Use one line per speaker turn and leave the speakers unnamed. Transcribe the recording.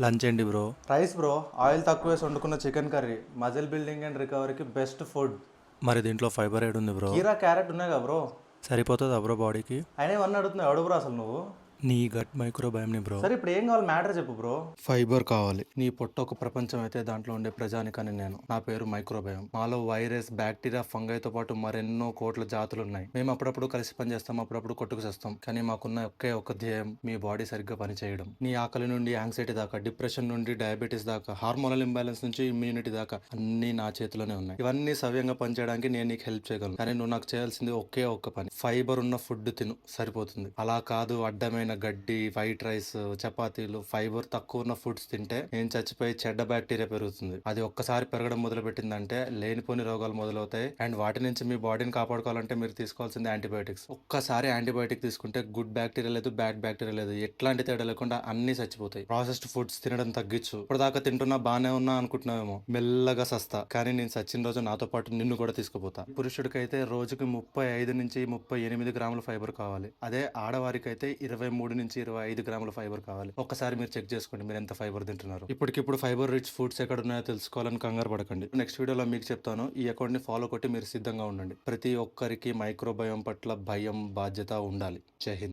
Lunch ఏంటి bro?
Rice bro, oil తక్కువ వేసి వండుకున్న chicken curry, muscle building and రికవరీకి బెస్ట్ ఫుడ్.
మరి దీంట్లో ఫైబర్ ఏడుంది బ్రో?
కీరా క్యారెట్ ఉన్నాయి కదా బ్రో.
సరిపోతుందా బ్రో బాడీకి?
అయినా ఇవన్నీ అడుగుతున్నావు ఎవడు బ్రో అసలు నువ్వు?
నీ గట్ మైక్రోబయామ్ని బ్రో.
సరే ఇప్పుడు ఏం కావాలి, మ్యాటర్ చెప్పు బ్రో.
ఫైబర్ కావాలి. నీ పొట్ట ఒక ప్రపంచం అయితే దాంట్లో ఉండే ప్రజానికాన్ని నేను. నా పేరు మైక్రోబయం. మాలో వైరస్, బ్యాక్టీరియా, ఫంగైతో పాటు మరెన్నో కోట్ల జాతులు ఉన్నాయి. మేము అప్పుడప్పుడు కలిసి పనిచేస్తాం, అప్పుడప్పుడు కొట్టుకు చేస్తాం. కానీ మాకున్న ఒకే ఒక ధ్యేయం మీ బాడీ సరిగ్గా పనిచేయడం. నీ ఆకలి నుండి యాంగ్జైటీ దాకా, డిప్రెషన్ నుండి డయాబెటీస్ దాకా, హార్మోనల్ ఇంబ్యాలెన్స్ నుంచి ఇమ్యూనిటీ దాకా అన్నీ నా చేతిలోనే ఉన్నాయి. ఇవన్నీ సవ్యంగా పనిచేయడానికి నేను నీకు హెల్ప్ చేయగలను. కానీ నువ్వు నాకు చేయాల్సింది ఒకే ఒక్క పని. ఫైబర్ ఉన్న ఫుడ్ తిను, సరిపోతుంది. అలా కాదు అడ్డమైన గడ్డి, వైట్ రైస్, చపాతీలు, ఫైబర్ తక్కువ ఉన్న ఫుడ్స్ తింటే నేను చచ్చిపోయి చెడ్డ బ్యాక్టీరియా పెరుగుతుంది. అది ఒక్కసారి పెరగడం మొదలు పెట్టిందంటే లేనిపోని రోగాలు మొదలవుతాయి. అండ్ వాటి నుంచి మీ బాడీని కాపాడుకోవాలంటే మీరు తీసుకోవాల్సింది యాంటీబయాటిక్స్. ఒక్కసారి యాంటీబయాటిక్ తీసుకుంటే గుడ్ బ్యాక్టీరియా లేదు, బ్యాడ్ బ్యాక్టీరియా లేదు, ఎట్లాంటి తేడా లేకుండా అన్ని చచ్చిపోతాయి. ప్రాసెస్డ్ ఫుడ్స్ తినడం తగ్గించు. ఇప్పటిదాకా తింటున్నా బానే ఉన్నా అనుకుంటున్నావేమో, మెల్లగా సస్తా. కానీ నేను సచ్చిన రోజు నాతో పాటు నిన్ను కూడా తీసుకుపోతా. పురుషుడికైతే రోజుకి 35 నుంచి 38 గ్రాముల ఫైబర్ కావాలి. అదే ఆడవారికైతే 23 నుంచి 25 గ్రాముల ఫైబర్ కావాలి. ఒక్కసారి మీరు చెక్ చేసుకోండి మీరు ఎంత ఫైబర్ తింటున్నారు. ఇప్పటికిప్పుడు ఫైబర్ రిచ్ ఫుడ్స్ ఎక్కడ ఉన్నాయో తెలుసుకోవాలని కంగారు పడకండి. నెక్స్ట్ వీడియోలో మీకు చెప్తాను. ఈ అకౌంట్ ని ఫాలో కొట్టి మీరు సిద్ధంగా ఉండండి. ప్రతి ఒక్కరికి మైక్రోబయోమ్ పట్ల భయం, బాధ్యత ఉండాలి. జై హింద్.